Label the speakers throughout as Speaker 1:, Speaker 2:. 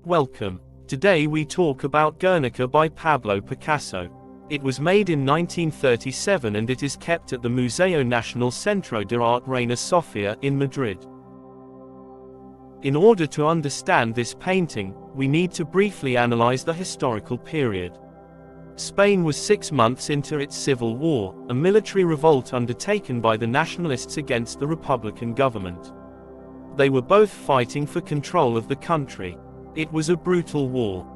Speaker 1: Welcome. Today we talk about Guernica by Pablo Picasso. It was made in 1937 and it is kept at the Museo Nacional Centro de Arte Reina Sofía in Madrid. In order to understand this painting, we need to briefly analyze the historical period. Spain was 6 months into its civil war, a military revolt undertaken by the Nationalists against the Republican government. They were both fighting for control of the country. It was a brutal war.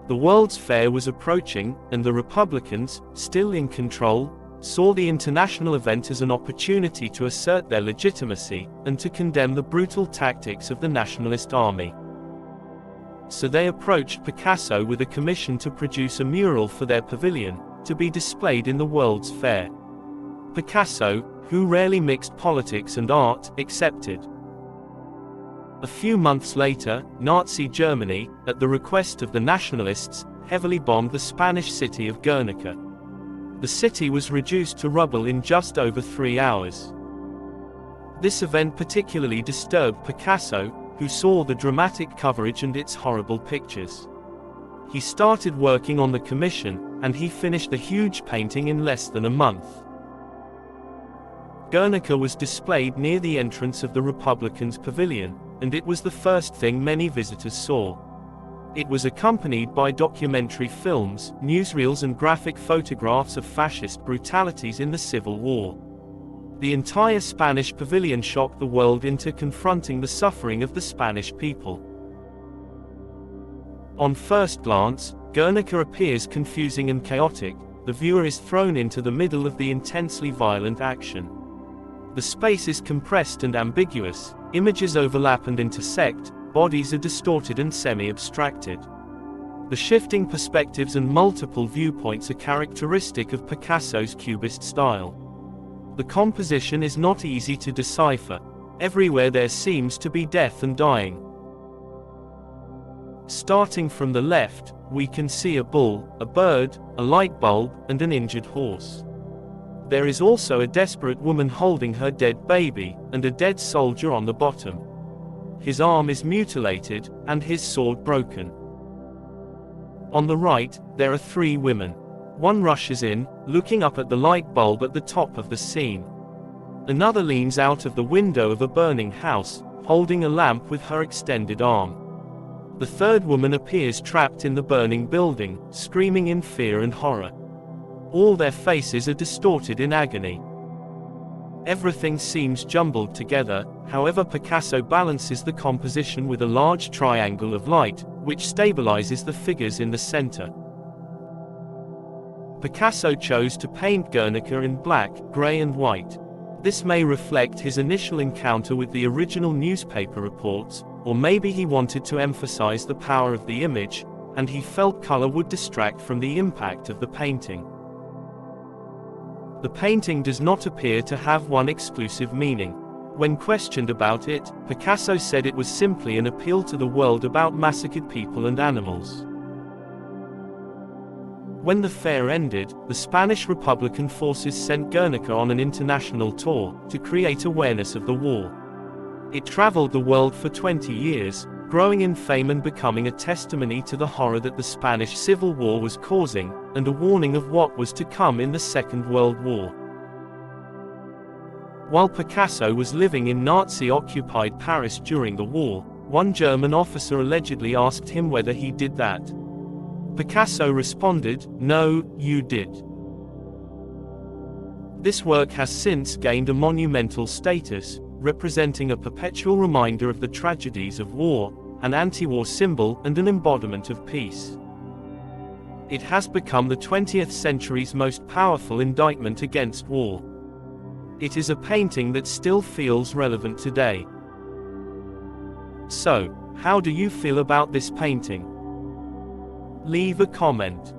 Speaker 1: The World's Fair was approaching, and the Republicans, still in control, saw the international event as an opportunity to assert their legitimacy, and to condemn the brutal tactics of the nationalist army. So they approached Picasso with a commission to produce a mural for their pavilion, to be displayed in the World's Fair. Picasso, who rarely mixed politics and art, accepted. A few months later, Nazi Germany, at the request of the Nationalists, heavily bombed the Spanish city of Guernica. The city was reduced to rubble in just over 3 hours. This event particularly disturbed Picasso, who saw the dramatic coverage and its horrible pictures. He started working on the commission, and he finished the huge painting in less than a month. Guernica was displayed near the entrance of the Republicans' pavilion, and it was the first thing many visitors saw. It was accompanied by documentary films, newsreels and graphic photographs of fascist brutalities in the Civil War. The entire Spanish pavilion shocked the world into confronting the suffering of the Spanish people. On first glance, Guernica appears confusing and chaotic. The viewer is thrown into the middle of the intensely violent action. The space is compressed and ambiguous, images overlap and intersect, bodies are distorted and semi-abstracted. The shifting perspectives and multiple viewpoints are characteristic of Picasso's Cubist style. The composition is not easy to decipher. Everywhere there seems to be death and dying. Starting from the left, we can see a bull, a bird, a light bulb, and an injured horse. There is also a desperate woman holding her dead baby, and a dead soldier on the bottom. His arm is mutilated, and his sword broken. On the right, there are 3 women. One rushes in, looking up at the light bulb at the top of the scene. Another leans out of the window of a burning house, holding a lamp with her extended arm. The third woman appears trapped in the burning building, screaming in fear and horror. All their faces are distorted in agony. Everything seems jumbled together, however Picasso balances the composition with a large triangle of light, which stabilizes the figures in the center. Picasso chose to paint Guernica in black, gray and white. This may reflect his initial encounter with the original newspaper reports, or maybe he wanted to emphasize the power of the image, and he felt color would distract from the impact of the painting. The painting does not appear to have one exclusive meaning. When questioned about it, Picasso said it was simply an appeal to the world about massacred people and animals. When the fair ended, the Spanish Republican forces sent Guernica on an international tour, to create awareness of the war. It traveled the world for 20 years, growing in fame and becoming a testimony to the horror that the Spanish Civil War was causing, and a warning of what was to come in the Second World War. While Picasso was living in Nazi-occupied Paris during the war, one German officer allegedly asked him whether he did that. Picasso responded, "No, you did." This work has since gained a monumental status, representing a perpetual reminder of the tragedies of war, an anti-war symbol and an embodiment of peace. It has become the 20th century's most powerful indictment against war. It is a painting that still feels relevant today. So, how do you feel about this painting? Leave a comment.